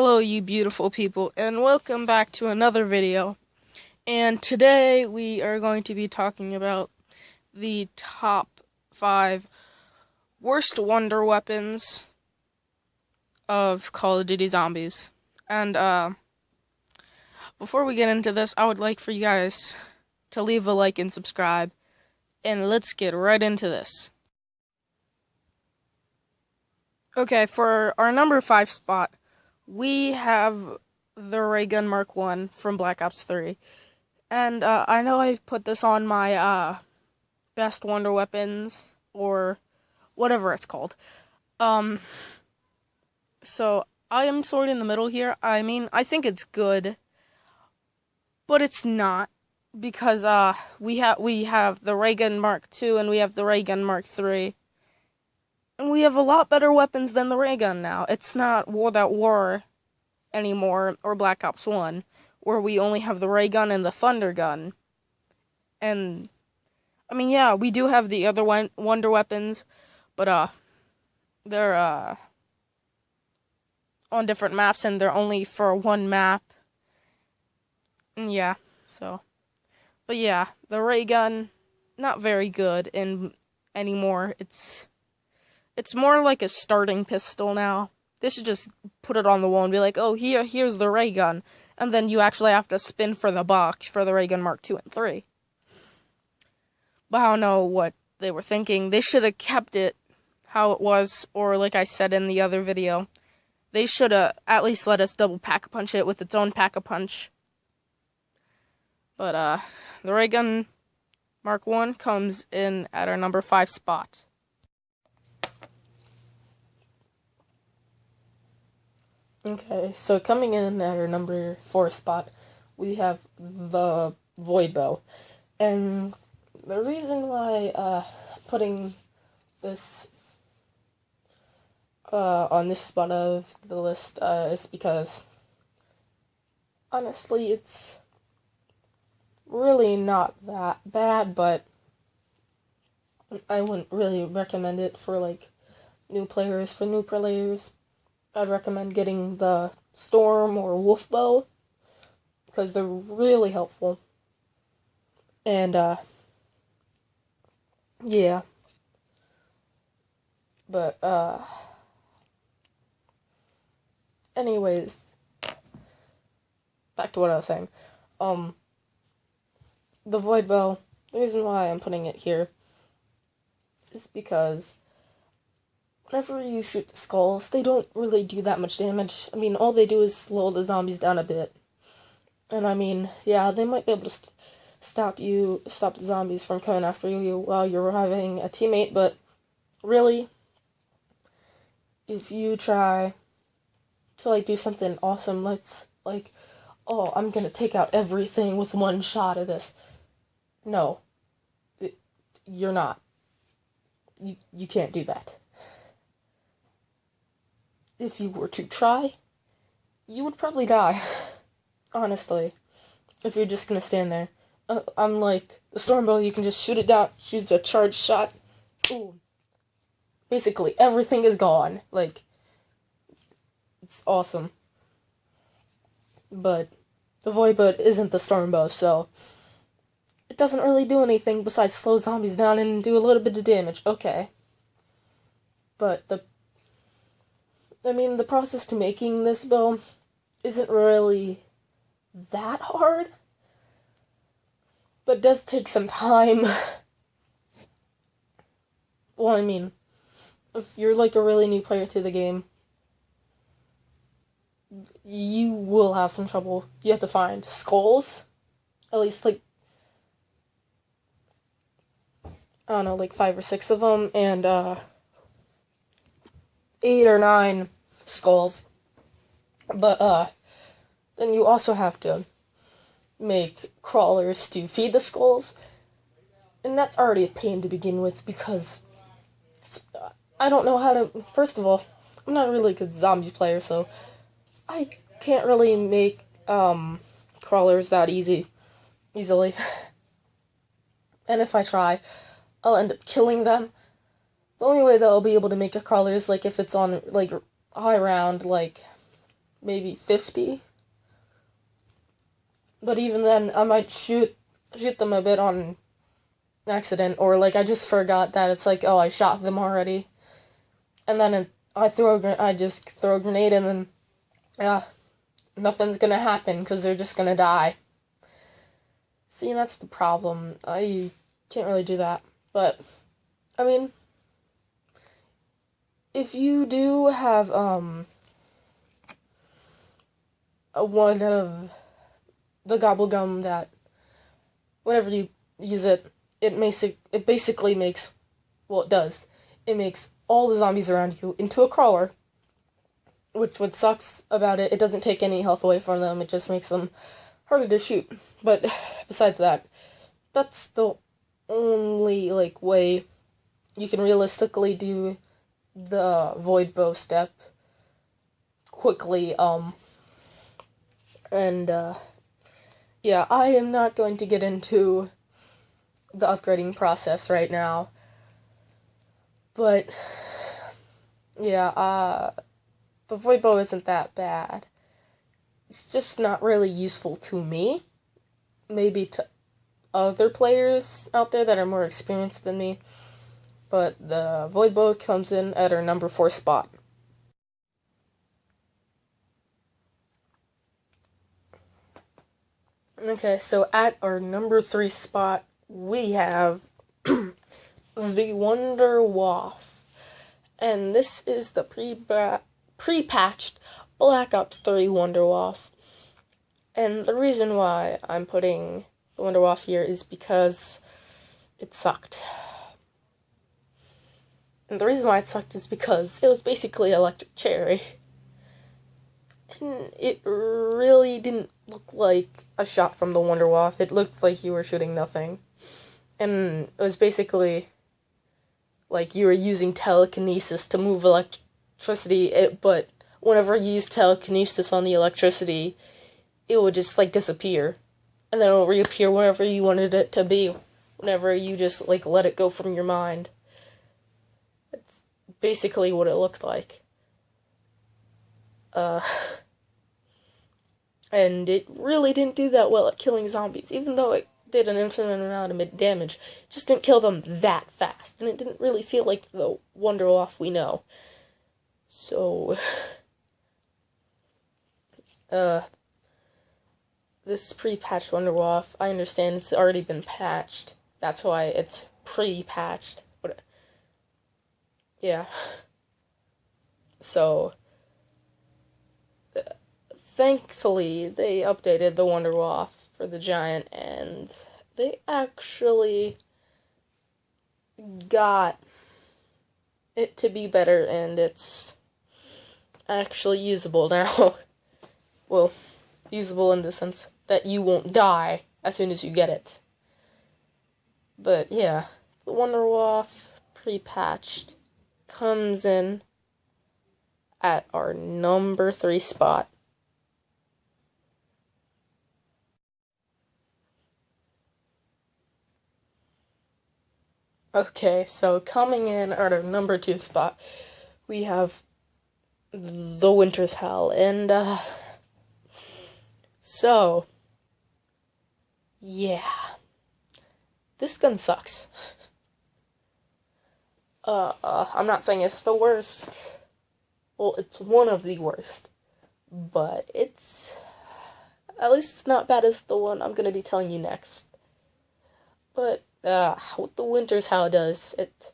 Hello, you beautiful people, and welcome back to another video. And today we are going to be talking about the top 5 worst wonder weapons of Call of Duty Zombies. And before we get into this, I would like for you guys to leave a like and subscribe. And let's get right into this. Okay, for our number 5 spot, we have the Raygun Mark 1 from Black Ops 3. And I know I put this on my best wonder weapons, or whatever it's called. So I am sort of in the middle here. I mean, I think it's good, but it's not, because we have the Raygun Mark 2 and we have the Raygun Mark 3. And we have a lot better weapons than the Raygun now. It's not World at War anymore, or Black Ops 1, where we only have the Raygun and the Thunder Gun. And, I mean, yeah, we do have the other wonder weapons, but, they're, on different maps, and they're only for one map. And yeah, so. But yeah, the Raygun, not very good anymore. It's more like a starting pistol now. They should just put it on the wall and be like, oh, here's the ray gun. And then you actually have to spin for the box for the Raygun Mark 2 and 3. But I don't know what they were thinking. They should have kept it how it was, or like I said in the other video, they should have at least let us double pack-a-punch it with its own pack-a-punch. But, the Raygun Mark 1 comes in at our number 5 spot. Okay, so coming in at our number 4 spot, we have the Void Bow. And the reason why putting this on this spot of the list is because, honestly, it's really not that bad, but I wouldn't really recommend it for, like, new players. For new players, I'd recommend getting the Storm or Wolf Bow, because they're really helpful. And, yeah. But, anyways, back to what I was saying. The Void Bow, the reason why I'm putting it here is because whenever you shoot the skulls, they don't really do that much damage. I mean, all they do is slow the zombies down a bit. And I mean, yeah, they might be able to stop the zombies from coming after you while you're reviving a teammate, but really, if you try to, like, do something awesome, oh, I'm gonna take out everything with one shot of this. No. You're not. You can't do that. If you were to try, you would probably die. Honestly. If you're just gonna stand there. Unlike the Storm Bow, you can just shoot it down, shoot a charged shot. Ooh. Basically, everything is gone. Like, it's awesome. But the Void Bow isn't the Storm Bow, so it doesn't really do anything besides slow zombies down and do a little bit of damage. Okay. But the process to making this bow isn't really that hard, but it does take some time. Well, I mean, if you're like a really new player to the game, you will have some trouble. You have to find skulls, at least, like, I don't know, like 5 or 6 of them, and 8 or 9 skulls. But then you also have to make crawlers to feed the skulls, and that's already a pain to begin with, because I don't know how to. First of all, I'm not a really good zombie player, so I can't really make crawlers that easily. And if I try, I'll end up killing them. The only way that I'll be able to make a crawler is, like, if it's on, like, high round, like, maybe 50. But even then, I might shoot them a bit on accident, or like I just forgot that it's like, oh, I shot them already, and then I just throw a grenade, and then nothing's gonna happen because they're just gonna die. See, that's the problem. I can't really do that, but I mean, if you do have one of the gobble gum that whenever you use it, it basically makes, well, it does. It makes all the zombies around you into a crawler, which what sucks about it, it doesn't take any health away from them, it just makes them harder to shoot. But besides that, that's the only, like, way you can realistically do the void bow step quickly, yeah, I am not going to get into the upgrading process right now, but, yeah, the void bow isn't that bad. It's just not really useful to me, maybe to other players out there that are more experienced than me, but the void bow comes in at our number 4 spot. Okay, so at our number 3 spot, we have the Wunderwaffe. And this is the pre-patched Black Ops 3 Wunderwaffe. And the reason why I'm putting the Wunderwaffe here is because it sucked. And the reason why it sucked is because it was basically Electric Cherry. And it really didn't look like a shot from the Wunderwaffe. It looked like you were shooting nothing. And it was basically like you were using telekinesis to move electricity, but whenever you use telekinesis on the electricity, it would just, like, disappear. And then it would reappear wherever you wanted it to be, whenever you just, like, let it go from your mind. That's basically what it looked like. And it really didn't do that well at killing zombies, even though it did an infinite amount of damage. It just didn't kill them that fast, and it didn't really feel like the Wunderwaffe we know. So, this pre-patched Wunderwaffe, I understand it's already been patched. That's why it's pre-patched. But, yeah. So, thankfully, they updated the Wunderwaffe for the Giant, and they actually got it to be better, and it's actually usable now. Well, usable in the sense that you won't die as soon as you get it. But yeah, the Wunderwaffe pre-patched comes in at our number 3 spot. Okay, so coming in at our number 2 spot, we have the Winter's Hell, and, so, yeah, this gun sucks. I'm not saying it's the worst. Well, it's one of the worst, but it's, at least it's not bad as the one I'm gonna be telling you next. But, what the Winter's Hell does, it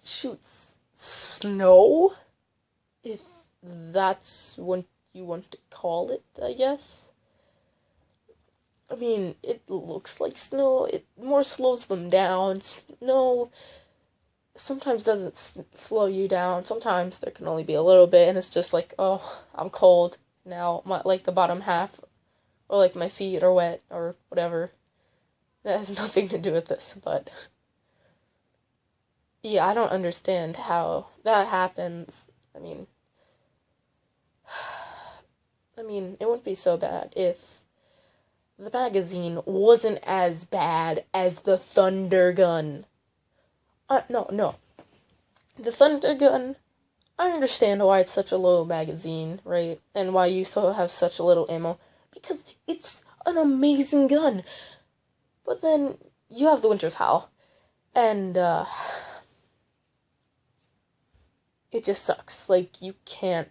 shoots snow, if that's what you want to call it, I guess. I mean, it looks like snow, it more slows them down. Snow sometimes doesn't slow you down, sometimes there can only be a little bit, and it's just like, oh, I'm cold now, like the bottom half, or like my feet are wet, or whatever. That has nothing to do with this, but yeah, I don't understand how that happens. I mean, it wouldn't be so bad if the magazine wasn't as bad as the Thunder Gun. No. The Thunder Gun, I understand why it's such a low magazine, right? And why you still have such a little ammo. Because it's an amazing gun. But then you have the Winter's Howl. And, it just sucks. Like, you can't.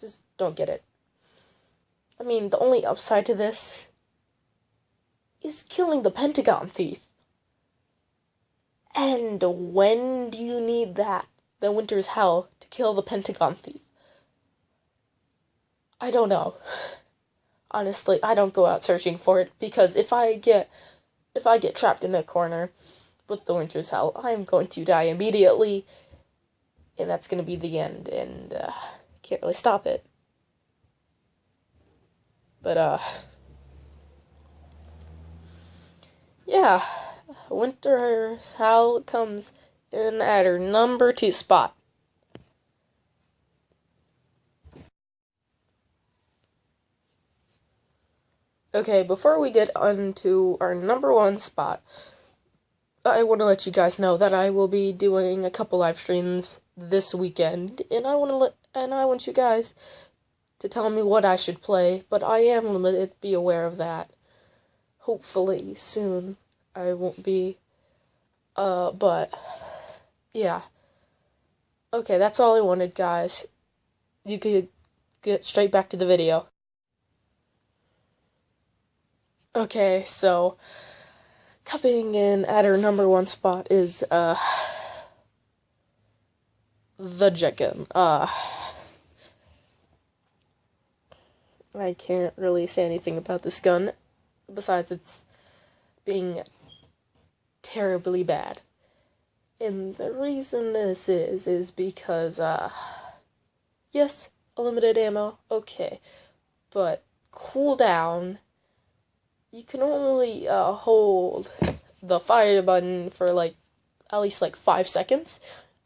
Just don't get it. I mean, the only upside to this is killing the Pentagon Thief. And when do you need that? The Winter's Howl to kill the Pentagon Thief? I don't know. Honestly, I don't go out searching for it, because if I get trapped in a corner with the Winter's Howl, I am going to die immediately, and that's going to be the end, and can't really stop it. But yeah, Winter's Howl comes in at her number 2 spot. Okay, before we get on to our number 1 spot, I want to let you guys know that I will be doing a couple live streams this weekend, and I want you guys to tell me what I should play, but I am limited, be aware of that. Hopefully soon I won't be, but yeah. Okay, that's all I wanted, guys. You could get straight back to the video. Okay, so coming in at our number 1 spot is the jet gun. I can't really say anything about this gun besides it's being terribly bad. And the reason this is because yes, limited ammo, okay, but cooldown, you can only hold the fire button for at least 5 seconds,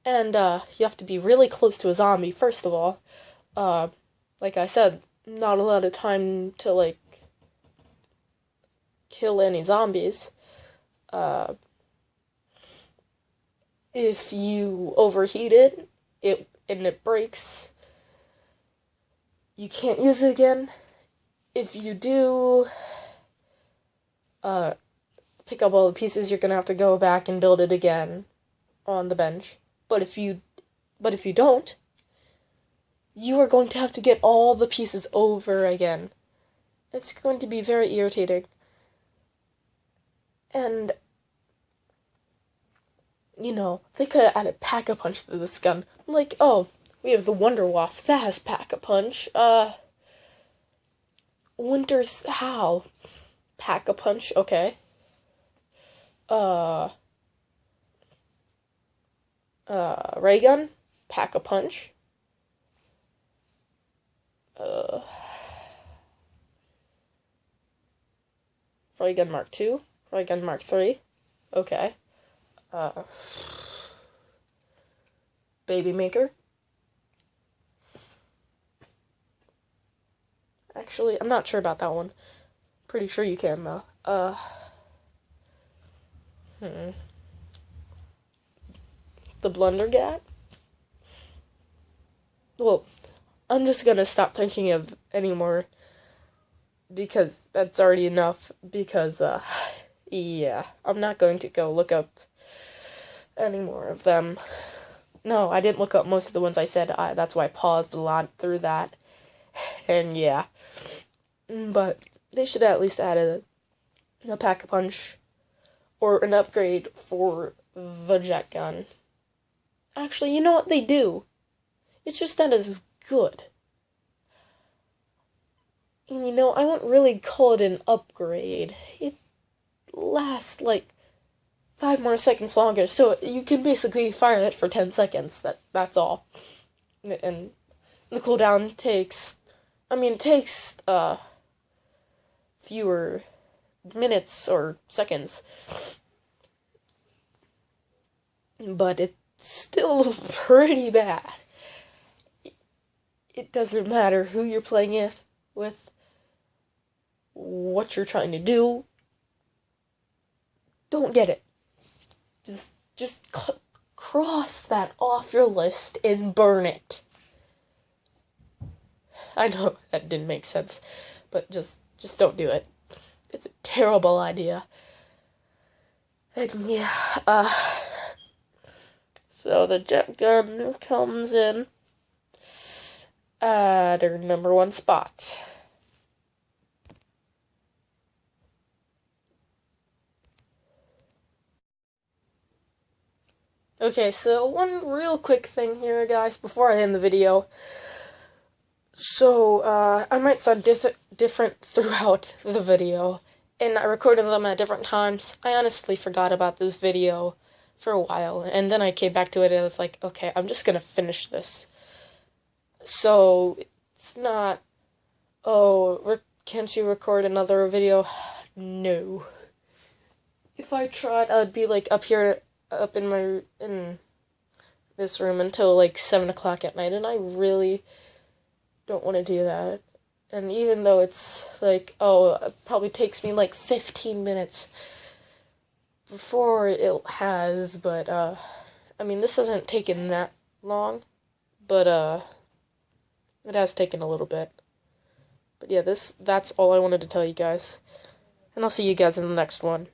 and you have to be really close to a zombie first of all. Like I said, not a lot of time to kill any zombies. If you overheat it and it breaks, you can't use it again. If you do pick up all the pieces, you're gonna have to go back and build it again on the bench. But if you don't, you are going to have to get all the pieces over again. It's going to be very irritating. And they could have added Pack-a-Punch to this gun. Oh, we have the Wunderwaffe, that has Pack-a-Punch. Winter's Howl, Pack-a-Punch, okay. Raygun, Pack-a-Punch. Raygun Mark 2, Raygun Mark 3, okay. Baby Maker. Actually, I'm not sure about that one. Pretty sure you can, though. The Blundergat? Well, I'm just gonna stop thinking of any more, because that's already enough, because, yeah, I'm not going to go look up any more of them. No, I didn't look up most of the ones I said. That's why I paused a lot through that. And yeah. But they should at least add a Pack-a-Punch or an upgrade for the jet gun. Actually, you know what? They do. It's just not as good. And I wouldn't really call it an upgrade. It lasts 5 more seconds longer, so you can basically fire it for 10 seconds. That's all. And the cooldown takes fewer minutes or seconds. But it's still pretty bad. It doesn't matter who you're playing with, what you're trying to do. Don't get it. Just just cross that off your list and burn it. I know that didn't make sense, but just don't do it. It's a terrible idea. And yeah, so the jet gun comes in at our number 1 spot. Okay, so one real quick thing here, guys, before I end the video. So, I might sound different throughout the video, and I recorded them at different times. I honestly forgot about this video for a while, and then I came back to it and I was like, okay, I'm just gonna finish this. So, it's not, oh, can't you record another video? No. If I tried, I'd be, like, up in this room until, like, 7 o'clock at night, and I really don't want to do that. And even though it's like, it probably takes me like 15 minutes before it has, but I mean, this hasn't taken that long, but it has taken a little bit. But yeah, that's all I wanted to tell you guys, and I'll see you guys in the next one.